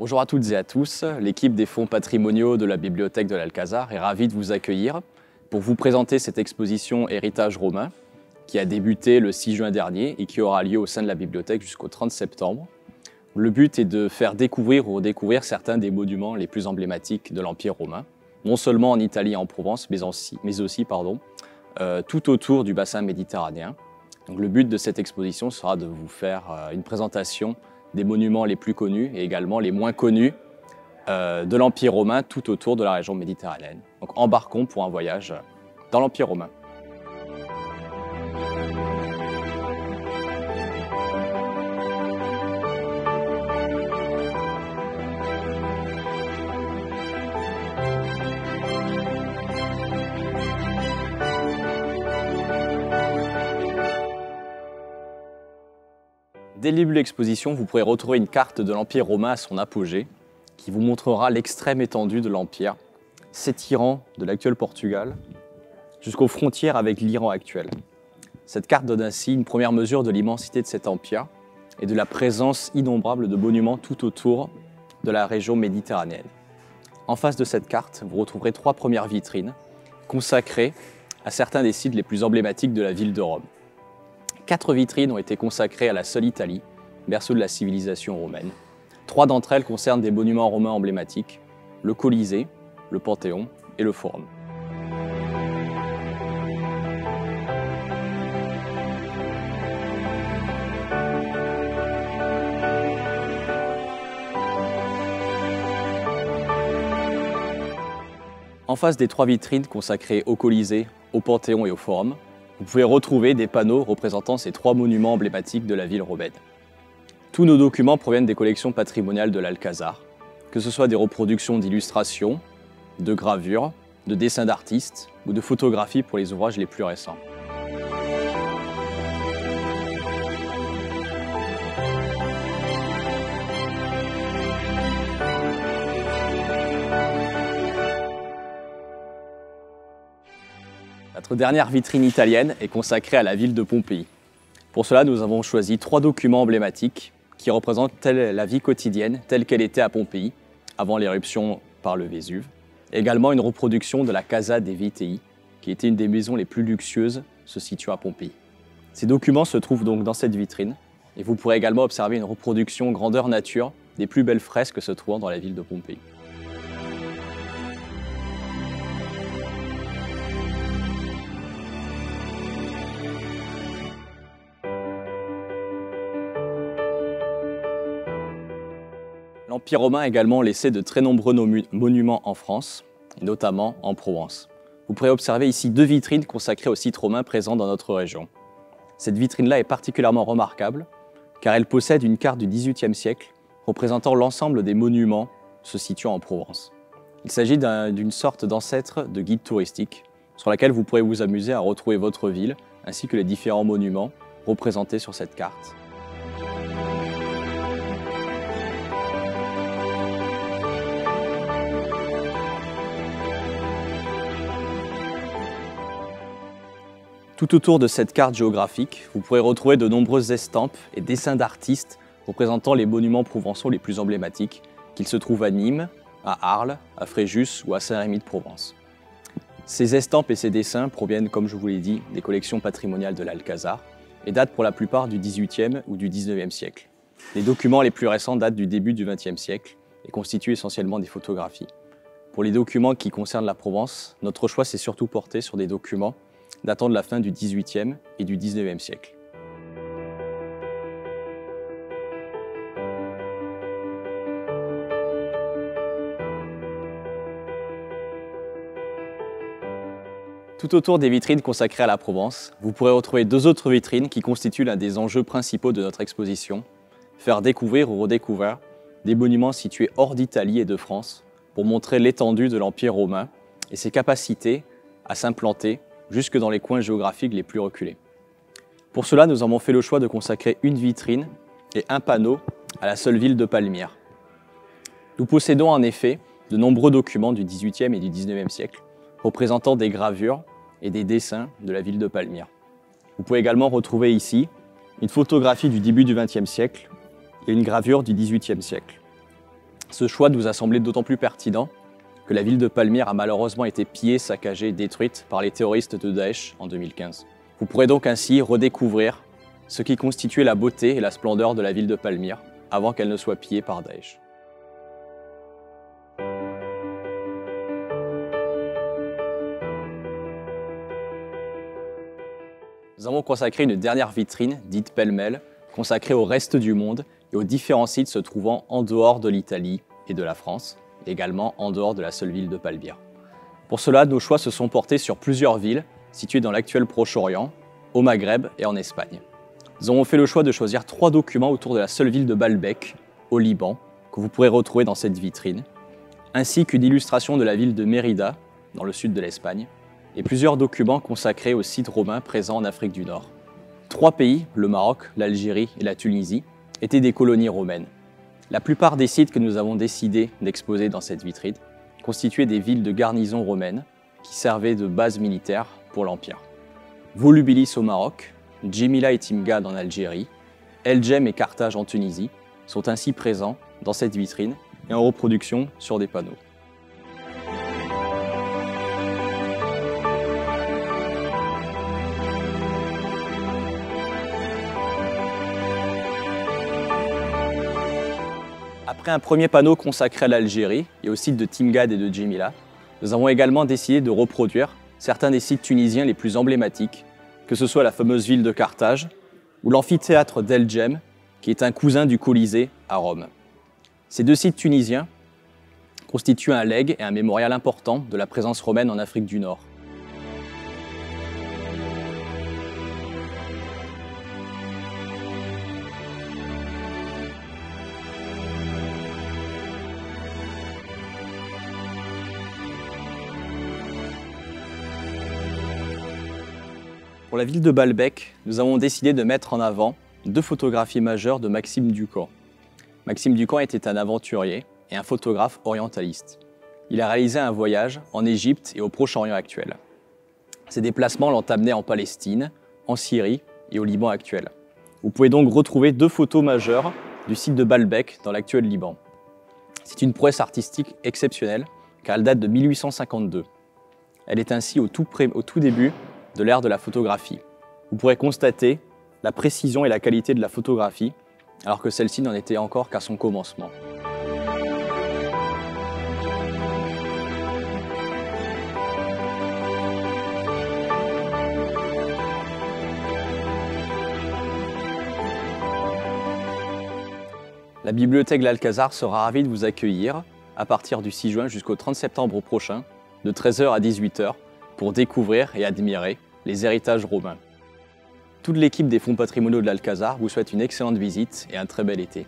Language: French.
Bonjour à toutes et à tous, l'équipe des fonds patrimoniaux de la Bibliothèque de l'Alcazar est ravie de vous accueillir pour vous présenter cette exposition Héritage romain qui a débuté le 6 juin dernier et qui aura lieu au sein de la bibliothèque jusqu'au 30 septembre. Le but est de faire découvrir ou redécouvrir certains des monuments les plus emblématiques de l'Empire romain, non seulement en Italie et en Provence, mais aussi tout autour du bassin méditerranéen. Donc, le but de cette exposition sera de vous faire une présentation des monuments les plus connus et également les moins connus de l'Empire romain tout autour de la région méditerranéenne. Donc embarquons pour un voyage dans l'Empire romain. Dès le début de l'exposition, vous pourrez retrouver une carte de l'Empire romain à son apogée qui vous montrera l'extrême étendue de l'Empire, s'étirant de l'actuel Portugal jusqu'aux frontières avec l'Iran actuel. Cette carte donne ainsi une première mesure de l'immensité de cet empire et de la présence innombrable de monuments tout autour de la région méditerranéenne. En face de cette carte, vous retrouverez 3 premières vitrines consacrées à certains des sites les plus emblématiques de la ville de Rome. 4 vitrines ont été consacrées à la seule Italie, berceau de la civilisation romaine. 3 d'entre elles concernent des monuments romains emblématiques, le Colisée, le Panthéon et le Forum. En face des 3 vitrines consacrées au Colisée, au Panthéon et au Forum, vous pouvez retrouver des panneaux représentant ces 3 monuments emblématiques de la ville romaine. Tous nos documents proviennent des collections patrimoniales de l'Alcazar, que ce soit des reproductions d'illustrations, de gravures, de dessins d'artistes ou de photographies pour les ouvrages les plus récents. Notre dernière vitrine italienne est consacrée à la ville de Pompéi. Pour cela, nous avons choisi 3 documents emblématiques qui représentent la vie quotidienne telle qu'elle était à Pompéi, avant l'éruption par le Vésuve. Et également une reproduction de la Casa dei Vitei, qui était une des maisons les plus luxueuses se situant à Pompéi. Ces documents se trouvent donc dans cette vitrine, et vous pourrez également observer une reproduction grandeur nature des plus belles fresques se trouvant dans la ville de Pompéi. L'Empire romain a également laissé de très nombreux monuments en France, et notamment en Provence. Vous pourrez observer ici 2 vitrines consacrées aux sites romains présents dans notre région. Cette vitrine-là est particulièrement remarquable car elle possède une carte du XVIIIe siècle représentant l'ensemble des monuments se situant en Provence. Il s'agit d'une sorte d'ancêtre de guide touristique sur laquelle vous pourrez vous amuser à retrouver votre ville ainsi que les différents monuments représentés sur cette carte. Tout autour de cette carte géographique, vous pourrez retrouver de nombreuses estampes et dessins d'artistes représentant les monuments provençaux les plus emblématiques, qu'ils se trouvent à Nîmes, à Arles, à Fréjus ou à Saint-Rémy de Provence. Ces estampes et ces dessins proviennent, comme je vous l'ai dit, des collections patrimoniales de l'Alcazar et datent pour la plupart du XVIIIe ou du XIXe siècle. Les documents les plus récents datent du début du XXe siècle et constituent essentiellement des photographies. Pour les documents qui concernent la Provence, notre choix s'est surtout porté sur des documents datant de la fin du XVIIIe et du XIXe siècle. Tout autour des vitrines consacrées à la Provence, vous pourrez retrouver 2 autres vitrines qui constituent l'un des enjeux principaux de notre exposition, faire découvrir ou redécouvrir des monuments situés hors d'Italie et de France pour montrer l'étendue de l'Empire romain et ses capacités à s'implanter jusque dans les coins géographiques les plus reculés. Pour cela, nous avons fait le choix de consacrer une vitrine et un panneau à la seule ville de Palmyre. Nous possédons en effet de nombreux documents du XVIIIe et du XIXe siècle représentant des gravures et des dessins de la ville de Palmyre. Vous pouvez également retrouver ici une photographie du début du XXe siècle et une gravure du XVIIIe siècle. Ce choix nous a semblé d'autant plus pertinent que la ville de Palmyre a malheureusement été pillée, saccagée et détruite par les terroristes de Daesh en 2015. Vous pourrez donc ainsi redécouvrir ce qui constituait la beauté et la splendeur de la ville de Palmyre avant qu'elle ne soit pillée par Daesh. Nous avons consacré une dernière vitrine, dite pêle-mêle, consacrée au reste du monde et aux différents sites se trouvant en dehors de l'Italie et de la France, et également en dehors de la seule ville de Palmyre. Pour cela, nos choix se sont portés sur plusieurs villes situées dans l'actuel Proche-Orient, au Maghreb et en Espagne. Nous avons fait le choix de choisir 3 documents autour de la seule ville de Baalbek, au Liban, que vous pourrez retrouver dans cette vitrine, ainsi qu'une illustration de la ville de Mérida, dans le sud de l'Espagne, et plusieurs documents consacrés aux sites romains présents en Afrique du Nord. 3 pays, le Maroc, l'Algérie et la Tunisie, étaient des colonies romaines. La plupart des sites que nous avons décidé d'exposer dans cette vitrine constituaient des villes de garnison romaines qui servaient de base militaire pour l'Empire. Volubilis au Maroc, Djémila et Timgad en Algérie, El Jem et Carthage en Tunisie sont ainsi présents dans cette vitrine et en reproduction sur des panneaux. Après un premier panneau consacré à l'Algérie et au site de Timgad et de Djémila, nous avons également décidé de reproduire certains des sites tunisiens les plus emblématiques, que ce soit la fameuse ville de Carthage ou l'amphithéâtre d'El Jem, qui est un cousin du Colisée à Rome. Ces 2 sites tunisiens constituent un legs et un mémorial important de la présence romaine en Afrique du Nord. Pour la ville de Baalbek, nous avons décidé de mettre en avant 2 photographies majeures de Maxime Ducamp. Maxime Ducamp était un aventurier et un photographe orientaliste. Il a réalisé un voyage en Égypte et au Proche-Orient actuel. Ces déplacements l'ont amené en Palestine, en Syrie et au Liban actuel. Vous pouvez donc retrouver 2 photos majeures du site de Baalbek dans l'actuel Liban. C'est une prouesse artistique exceptionnelle car elle date de 1852. Elle est ainsi au tout début de l'ère de la photographie. Vous pourrez constater la précision et la qualité de la photographie, alors que celle-ci n'en était encore qu'à son commencement. La bibliothèque de l'Alcazar sera ravie de vous accueillir à partir du 6 juin jusqu'au 30 septembre prochain, de 13 h à 18 h, pour découvrir et admirer les héritages romains. Toute l'équipe des fonds patrimoniaux de l'Alcazar vous souhaite une excellente visite et un très bel été.